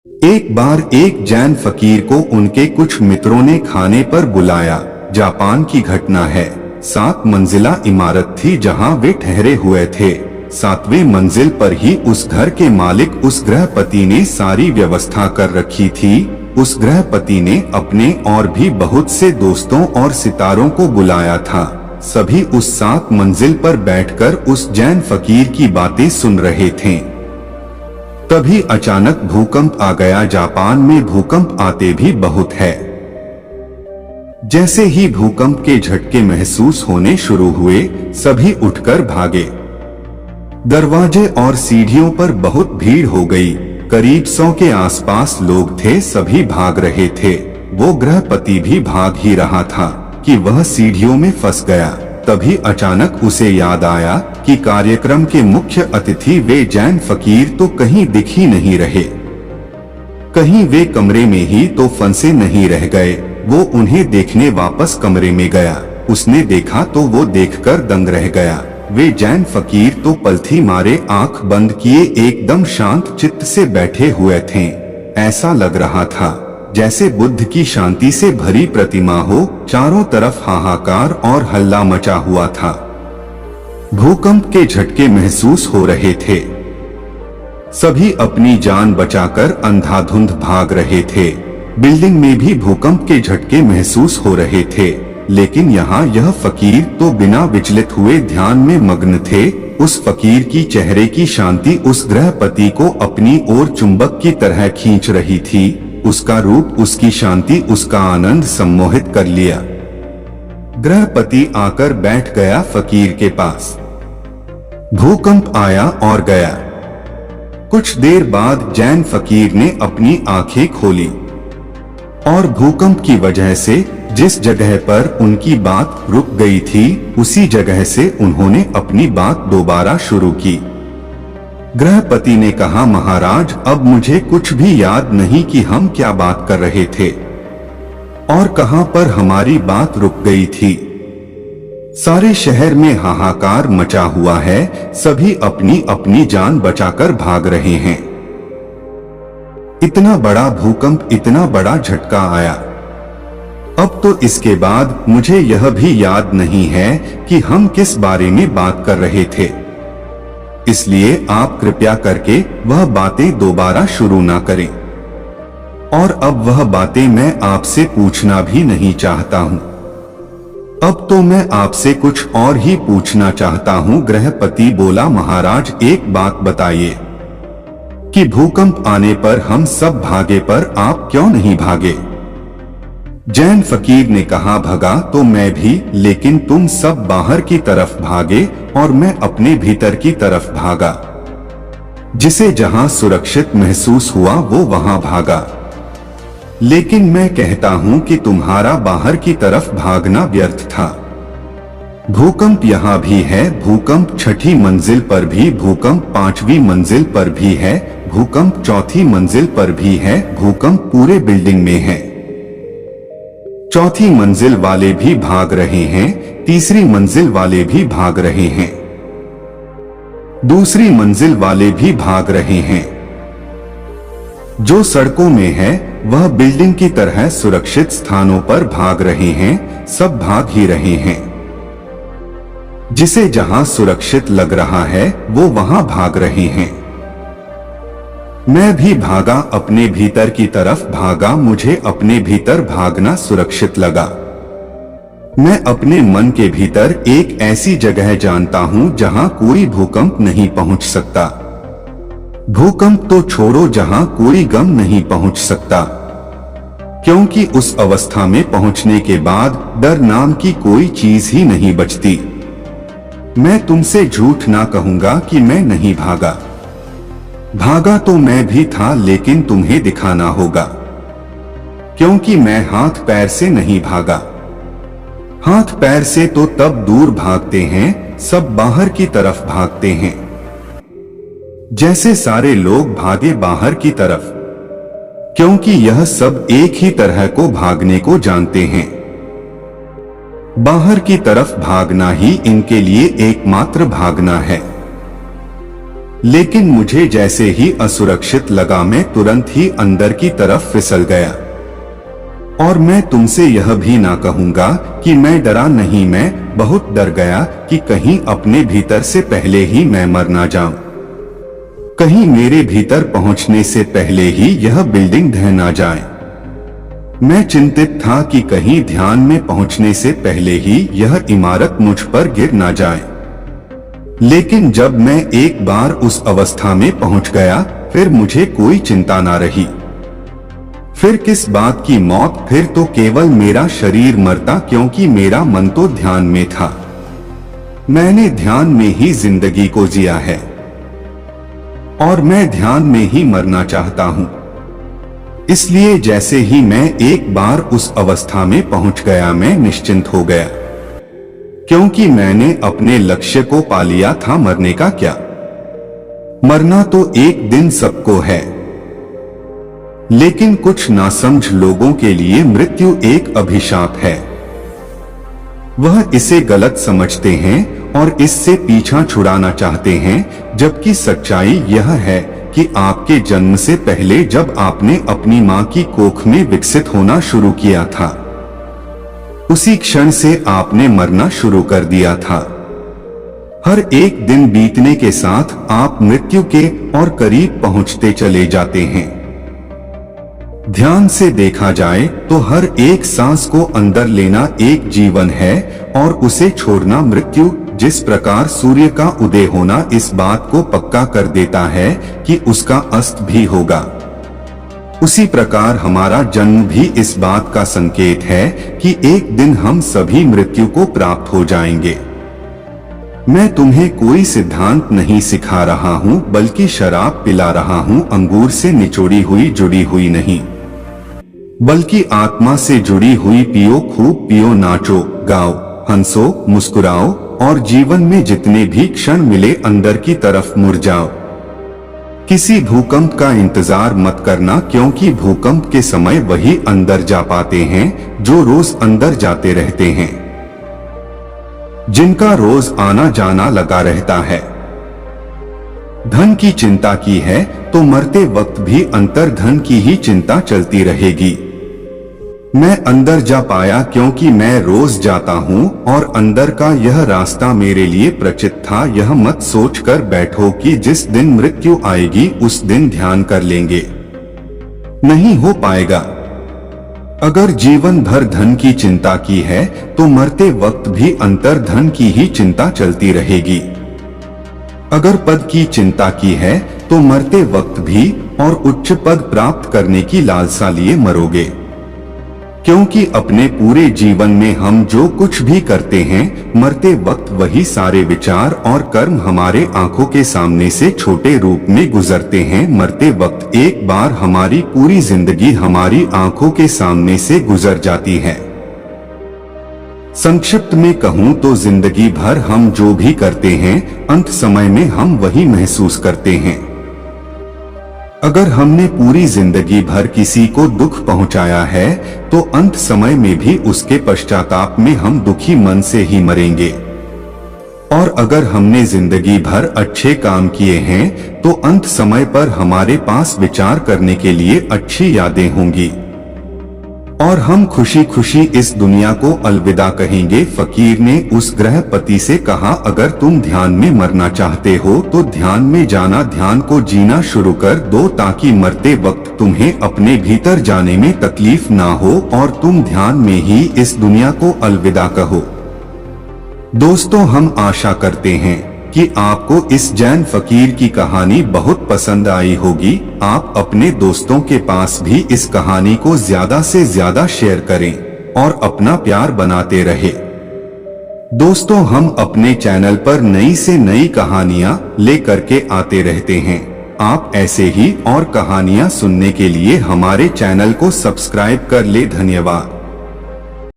एक बार एक जैन फकीर को उनके कुछ मित्रों ने खाने पर बुलाया। जापान की घटना है। 7 मंजिला इमारत थी जहां वे ठहरे हुए थे। 7वें मंजिल पर ही उस घर के मालिक उस गृहपति ने सारी व्यवस्था कर रखी थी। उस गृहपति ने अपने और भी बहुत से दोस्तों और सितारों को बुलाया था। सभी उस 7 मंजिल पर बैठकर उस जैन फकीर की बातें सुन रहे थे। तभी अचानक भूकंप आ गया। जापान में भूकंप आते भी बहुत है। जैसे ही भूकंप के झटके महसूस होने शुरू हुए, सभी उठकर भागे। दरवाजे और सीढ़ियों पर बहुत भीड़ हो गई। करीब 100 के आसपास लोग थे, सभी भाग रहे थे। वो गृहपति भी भाग ही रहा था कि वह सीढ़ियों में फंस गया। तभी अचानक उसे याद आया कि कार्यक्रम के मुख्य अतिथि वे जैन फकीर तो कहीं दिख ही नहीं रहे। कहीं वे कमरे में ही तो फंसे नहीं रह गए। वो उन्हें देखने वापस कमरे में गया। उसने देखा तो वो देखकर दंग रह गया। वे जैन फकीर तो पलथी मारे आंख बंद किए एकदम शांत चित्त से बैठे हुए थे। ऐसा लग रहा था जैसे बुद्ध की शांति से भरी प्रतिमा हो। चारों तरफ हाहाकार और हल्ला मचा हुआ था। भूकंप के झटके महसूस हो रहे थे। सभी अपनी जान बचाकर अंधाधुंध भाग रहे थे। बिल्डिंग में भी भूकंप के झटके महसूस हो रहे थे, लेकिन यहाँ यह फकीर तो बिना विचलित हुए ध्यान में मग्न थे। उस फकीर की चेहरे की शांति उस गृहपति को अपनी ओर चुंबक की तरह खींच रही थी। उसका रूप, उसकी शांति, उसका आनंद सम्मोहित कर लिया। गृहपति आकर बैठ गया फकीर के पास। भूकंप आया और गया। कुछ देर बाद जैन फकीर ने अपनी आंखें खोली और भूकंप की वजह से जिस जगह पर उनकी बात रुक गई थी, उसी जगह से उन्होंने अपनी बात दोबारा शुरू की। गृहपति ने कहा, महाराज, अब मुझे कुछ भी याद नहीं कि हम क्या बात कर रहे थे और कहां पर हमारी बात रुक गई थी। सारे शहर में हाहाकार मचा हुआ है। सभी अपनी अपनी जान बचाकर भाग रहे हैं। इतना बड़ा भूकंप, इतना बड़ा झटका आया। अब तो इसके बाद मुझे यह भी याद नहीं है कि हम किस बारे में बात कर रहे थे। इसलिए आप कृपया करके वह बातें दोबारा शुरू ना करें। और अब वह बातें मैं आपसे पूछना भी नहीं चाहता हूं। अब तो मैं आपसे कुछ और ही पूछना चाहता हूं। गृहपति बोला, महाराज, एक बात बताइए कि भूकंप आने पर हम सब भागे पर आप क्यों नहीं भागे? जैन फकीर ने कहा, भगा तो मैं भी, लेकिन तुम सब बाहर की तरफ भागे और मैं अपने भीतर की तरफ भागा। जिसे जहां सुरक्षित महसूस हुआ वो वहां भागा। लेकिन मैं कहता हूं कि तुम्हारा बाहर की तरफ भागना व्यर्थ था। भूकंप यहाँ भी है, भूकंप 6ठी मंजिल पर भी, भूकंप 5वीं मंजिल पर भी है, भूकंप 4थी मंजिल पर भी है, भूकंप पूरे बिल्डिंग में है। 4थी मंजिल वाले भी भाग रहे हैं, 3री मंजिल वाले भी भाग रहे हैं, 2री मंजिल वाले भी भाग रहे हैं। जो सड़कों में है वह बिल्डिंग की तरह सुरक्षित स्थानों पर भाग रहे हैं। सब भाग ही रहे हैं। जिसे जहां सुरक्षित लग रहा है वो वहां भाग रहे हैं। मैं भी भागा, अपने भीतर की तरफ भागा। मुझे अपने भीतर भागना सुरक्षित लगा। मैं अपने मन के भीतर एक ऐसी जगह जानता हूं जहां कोई भूकंप नहीं पहुंच सकता। भूकंप तो छोड़ो, जहां कोई गम नहीं पहुंच सकता, क्योंकि उस अवस्था में पहुंचने के बाद डर नाम की कोई चीज ही नहीं बचती। मैं तुमसे झूठ ना कहूंगा कि मैं नहीं भागा। भागा तो मैं भी था, लेकिन तुम्हें दिखाना होगा, क्योंकि मैं हाथ पैर से नहीं भागा। हाथ पैर से तो तब दूर भागते हैं, सब बाहर की तरफ भागते हैं। जैसे सारे लोग भागे बाहर की तरफ, क्योंकि यह सब एक ही तरह को भागने को जानते हैं। बाहर की तरफ भागना ही इनके लिए एकमात्र भागना है। लेकिन मुझे जैसे ही असुरक्षित लगा मैं तुरंत ही अंदर की तरफ फिसल गया। और मैं तुमसे यह भी ना कहूंगा कि मैं डरा नहीं, मैं बहुत डर गया कि कहीं अपने भीतर से पहले ही मैं मर ना जाऊं, कहीं मेरे भीतर पहुंचने से पहले ही यह बिल्डिंग ढह ना जाए। मैं चिंतित था कि कहीं ध्यान में पहुंचने से पहले ही यह इमारत मुझ पर गिर ना जाए। लेकिन जब मैं एक बार उस अवस्था में पहुंच गया, फिर मुझे कोई चिंता ना रही। फिर किस बात की मौत, फिर तो केवल मेरा शरीर मरता, क्योंकि मेरा मन तो ध्यान में था। मैंने ध्यान में ही जिंदगी को जिया है और मैं ध्यान में ही मरना चाहता हूं। इसलिए जैसे ही मैं एक बार उस अवस्था में पहुंच गया, मैं निश्चिंत हो गया, क्योंकि मैंने अपने लक्ष्य को पा लिया था। मरने का क्या, मरना तो एक दिन सबको है, लेकिन कुछ नासमझ लोगों के लिए मृत्यु एक अभिशाप है। वह इसे गलत समझते हैं और इससे पीछा छुड़ाना चाहते हैं, जबकि सच्चाई यह है कि आपके जन्म से पहले जब आपने अपनी मां की कोख में विकसित होना शुरू किया था, उसी क्षण से आपने मरना शुरू कर दिया था। हर एक दिन बीतने के साथ आप मृत्यु के और करीब पहुंचते चले जाते हैं। ध्यान से देखा जाए तो हर एक सांस को अंदर लेना एक जीवन है और उसे छोड़ना मृत्यु। जिस प्रकार सूर्य का उदय होना इस बात को पक्का कर देता है कि उसका अस्त भी होगा, उसी प्रकार हमारा जन्म भी इस बात का संकेत है कि एक दिन हम सभी मृत्यु को प्राप्त हो जाएंगे। मैं तुम्हें कोई सिद्धांत नहीं सिखा रहा हूं, बल्कि शराब पिला रहा हूं, अंगूर से निचोड़ी हुई जुड़ी हुई नहीं, बल्कि आत्मा से जुड़ी हुई। पियो, खूब पियो, नाचो, गाओ, हंसो, मुस्कुराओ और जीवन में जितने भी क्षण मिले अंदर की तरफ मुड़ जाओ। किसी भूकंप का इंतजार मत करना, क्योंकि भूकंप के समय वही अंदर जा पाते हैं जो रोज अंदर जाते रहते हैं, जिनका रोज आना जाना लगा रहता है। धन की चिंता की है तो मरते वक्त भी अंतर धन की ही चिंता चलती रहेगी। मैं अंदर जा पाया क्योंकि मैं रोज जाता हूं और अंदर का यह रास्ता मेरे लिए परिचित था। यह मत सोच कर बैठो कि जिस दिन मृत्यु आएगी उस दिन ध्यान कर लेंगे, नहीं हो पाएगा। अगर जीवन भर धन की चिंता की है तो मरते वक्त भी अंतर धन की ही चिंता चलती रहेगी। अगर पद की चिंता की है तो मरते वक्त भी और उच्च पद प्राप्त करने की लालसा लिए मरोगे, क्योंकि अपने पूरे जीवन में हम जो कुछ भी करते हैं, मरते वक्त वही सारे विचार और कर्म हमारे आंखों के सामने से छोटे रूप में गुजरते हैं। मरते वक्त एक बार हमारी पूरी जिंदगी हमारी आंखों के सामने से गुजर जाती है। संक्षिप्त में कहूँ तो जिंदगी भर हम जो भी करते हैं, अंत समय में हम वही महसूस करते हैं। अगर हमने पूरी जिंदगी भर किसी को दुख पहुंचाया है तो अंत समय में भी उसके पश्चाताप में हम दुखी मन से ही मरेंगे। और अगर हमने जिंदगी भर अच्छे काम किए हैं तो अंत समय पर हमारे पास विचार करने के लिए अच्छी यादें होंगी और हम खुशी खुशी इस दुनिया को अलविदा कहेंगे। फकीर ने उस गृहपति से कहा, अगर तुम ध्यान में मरना चाहते हो तो ध्यान में जाना, ध्यान को जीना शुरू कर दो ताकि मरते वक्त तुम्हें अपने भीतर जाने में तकलीफ ना हो और तुम ध्यान में ही इस दुनिया को अलविदा कहो। दोस्तों, हम आशा करते हैं कि आपको इस जैन फकीर की कहानी बहुत पसंद आई होगी। आप अपने दोस्तों के पास भी इस कहानी को ज्यादा से ज्यादा शेयर करें और अपना प्यार बनाते रहे। दोस्तों, हम अपने चैनल पर नई से नई कहानियां लेकर के आते रहते हैं। आप ऐसे ही और कहानियां सुनने के लिए हमारे चैनल को सब्सक्राइब कर ले। धन्यवाद।